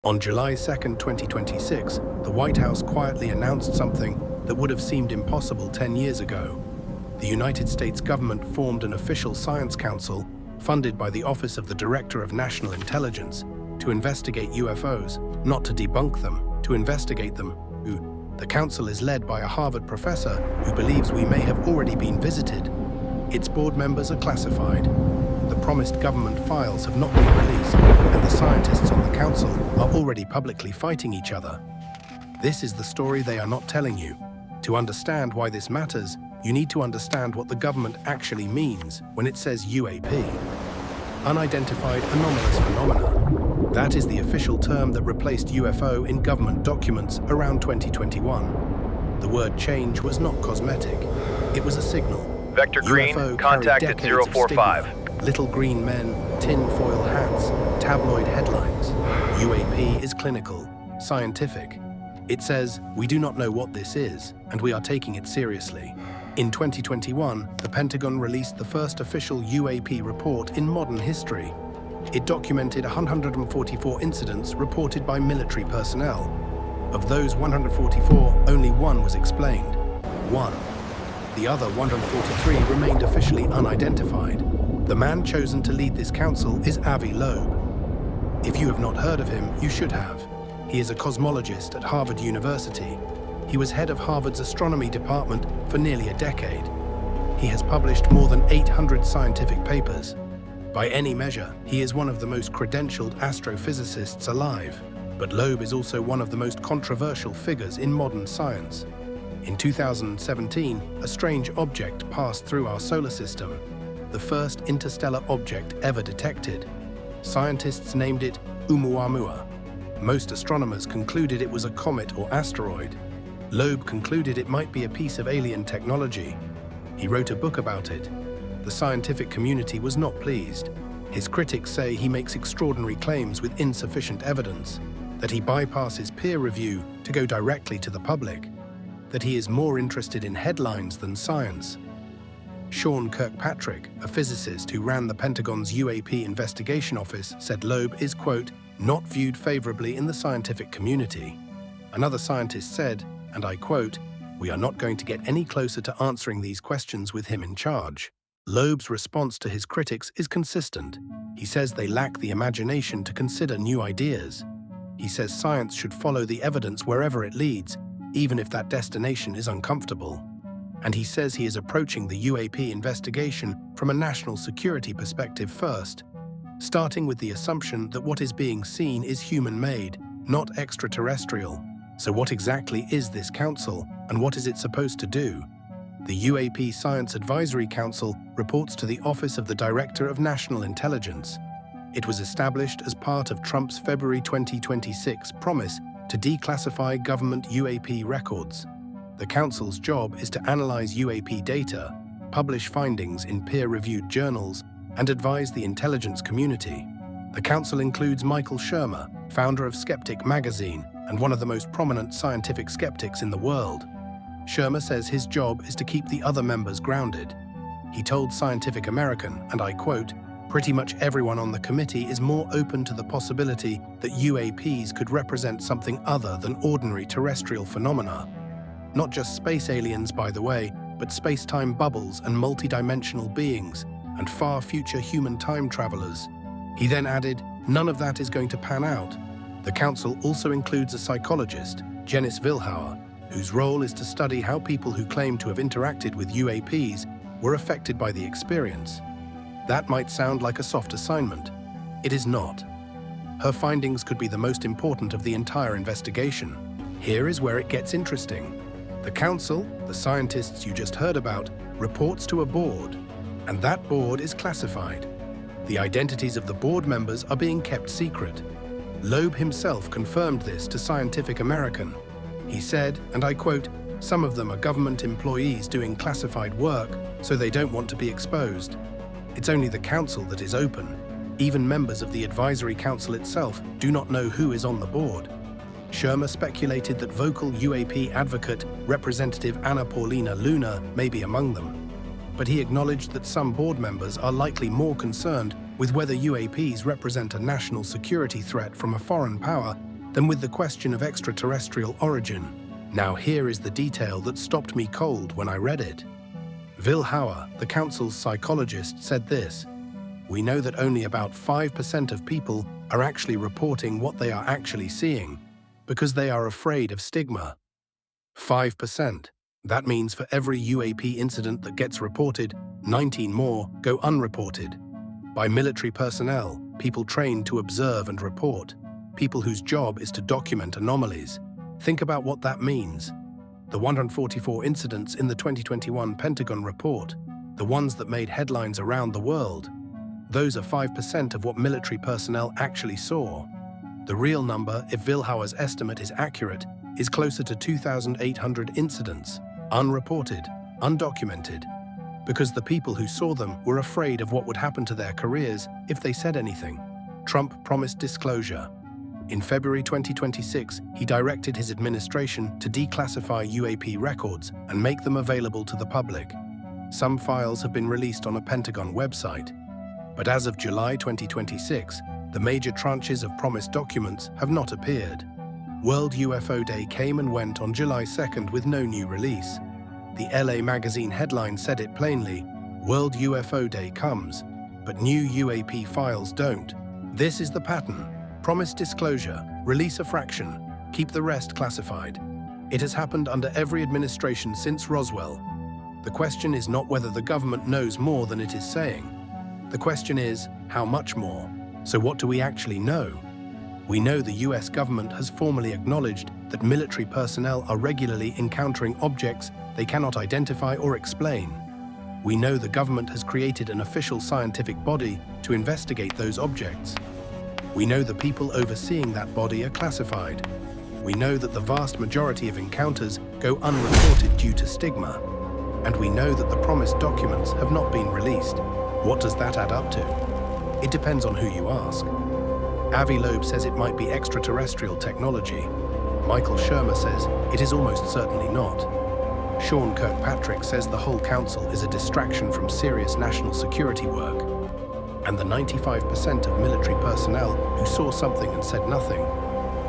On July 2, 2026, the White House quietly announced something that would have seemed impossible 10 years ago. The United States government formed an official science council funded by the Office of the Director of National Intelligence to investigate UFOs, not to debunk them, to investigate them. The council is led by a Harvard professor who believes we may have already been visited. Its board members are classified. The promised government files have not been released, and the scientists on the council are already publicly fighting each other. This is the story they are not telling you. To understand why this matters, you need to understand what the government actually means when it says UAP. Unidentified anomalous phenomena. That is the official term that replaced UFO in government documents around 2021. The word change was not cosmetic. It was a signal. Vector Green, UFO contact carried at decades of 045. stigma. Little green men, tin-foil hats, tabloid headlines. UAP is clinical, scientific. It says, we do not know what this is, and we are taking it seriously. In 2021, the Pentagon released the first official UAP report in modern history. It documented 144 incidents reported by military personnel. Of those 144, only one was explained. One. The other 143 remained officially unidentified. The man chosen to lead this council is Avi Loeb. If you have not heard of him, you should have. He is a cosmologist at Harvard University. He was head of Harvard's astronomy department for nearly a decade. He has published more than 800 scientific papers. By any measure, he is one of the most credentialed astrophysicists alive. But Loeb is also one of the most controversial figures in modern science. In 2017, a strange object passed through our solar system, the first interstellar object ever detected. Scientists named it Oumuamua. Most astronomers concluded it was a comet or asteroid. Loeb concluded it might be a piece of alien technology. He wrote a book about it. The scientific community was not pleased. His critics say he makes extraordinary claims with insufficient evidence, that he bypasses peer review to go directly to the public, that he is more interested in headlines than science. Sean Kirkpatrick, a physicist who ran the Pentagon's UAP investigation office, said Loeb is, quote, not viewed favorably in the scientific community. Another scientist said, and I quote, we are not going to get any closer to answering these questions with him in charge. Loeb's response to his critics is consistent. He says they lack the imagination to consider new ideas. He says science should follow the evidence wherever it leads, even if that destination is uncomfortable. And he says he is approaching the UAP investigation from a national security perspective first, starting with the assumption that what is being seen is human-made, not extraterrestrial. So what exactly is this council, and what is it supposed to do? The UAP Science Advisory Council reports to the Office of the Director of National Intelligence. It was established as part of Trump's February 2026 promise to declassify government UAP records. The council's job is to analyze UAP data, publish findings in peer-reviewed journals, and advise the intelligence community. The council includes Michael Shermer, founder of Skeptic magazine and one of the most prominent scientific skeptics in the world. Shermer says his job is to keep the other members grounded. He told Scientific American, and I quote, pretty much everyone on the committee is more open to the possibility that UAPs could represent something other than ordinary terrestrial phenomena. Not just space aliens, by the way, but space-time bubbles and multidimensional beings, and far future human time travelers. He then added, none of that is going to pan out. The council also includes a psychologist, Janice Vilhauer, whose role is to study how people who claim to have interacted with UAPs were affected by the experience. That might sound like a soft assignment. It is not. Her findings could be the most important of the entire investigation. Here is where it gets interesting. The council, the scientists you just heard about, reports to a board, and that board is classified. The identities of the board members are being kept secret. Loeb himself confirmed this to Scientific American. He said, and I quote, some of them are government employees doing classified work, so they don't want to be exposed. It's only the council that is open. Even members of the advisory council itself do not know who is on the board. Shermer speculated that vocal UAP advocate Representative Anna Paulina Luna may be among them. But he acknowledged that some board members are likely more concerned with whether UAPs represent a national security threat from a foreign power than with the question of extraterrestrial origin. Now here is the detail that stopped me cold when I read it. Will Hauer, the council's psychologist, said this: "We know that only about 5% of people are actually reporting what they are actually seeing because they are afraid of stigma." 5%. That means for every UAP incident that gets reported, 19 more go unreported. By military personnel, people trained to observe and report, people whose job is to document anomalies. Think about what that means. The 144 incidents in the 2021 Pentagon report, the ones that made headlines around the world, those are 5% of what military personnel actually saw. The real number, if Will Hauer's estimate is accurate, is closer to 2,800 incidents, unreported, undocumented, because the people who saw them were afraid of what would happen to their careers if they said anything. Trump promised disclosure. In February 2026, he directed his administration to declassify UAP records and make them available to the public. Some files have been released on a Pentagon website. But as of July 2026, the major tranches of promised documents have not appeared. World UFO Day came and went on July 2nd with no new release. The LA Magazine headline said it plainly: World UFO Day comes, but new UAP files don't. This is the pattern. Promise disclosure, release a fraction, keep the rest classified. It has happened under every administration since Roswell. The question is not whether the government knows more than it is saying. The question is, how much more? So what do we actually know? We know the US government has formally acknowledged that military personnel are regularly encountering objects they cannot identify or explain. We know the government has created an official scientific body to investigate those objects. We know the people overseeing that body are classified. We know that the vast majority of encounters go unreported due to stigma. And we know that the promised documents have not been released. What does that add up to? It depends on who you ask. Avi Loeb says it might be extraterrestrial technology. Michael Shermer says it is almost certainly not. Sean Kirkpatrick says the whole council is a distraction from serious national security work. And the 95% of military personnel who saw something and said nothing,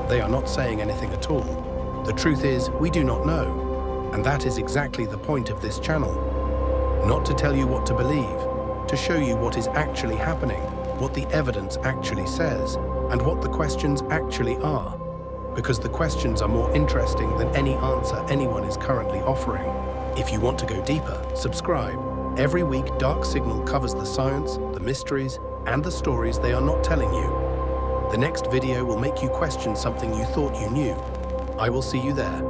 they are not saying anything at all. The truth is, we do not know. And that is exactly the point of this channel. Not to tell you what to believe, to show you what is actually happening, what the evidence actually says, and what the questions actually are. Because the questions are more interesting than any answer anyone is currently offering. If you want to go deeper, subscribe. Every week, Dark Signal covers the science, the mysteries, and the stories they are not telling you. The next video will make you question something you thought you knew. I will see you there.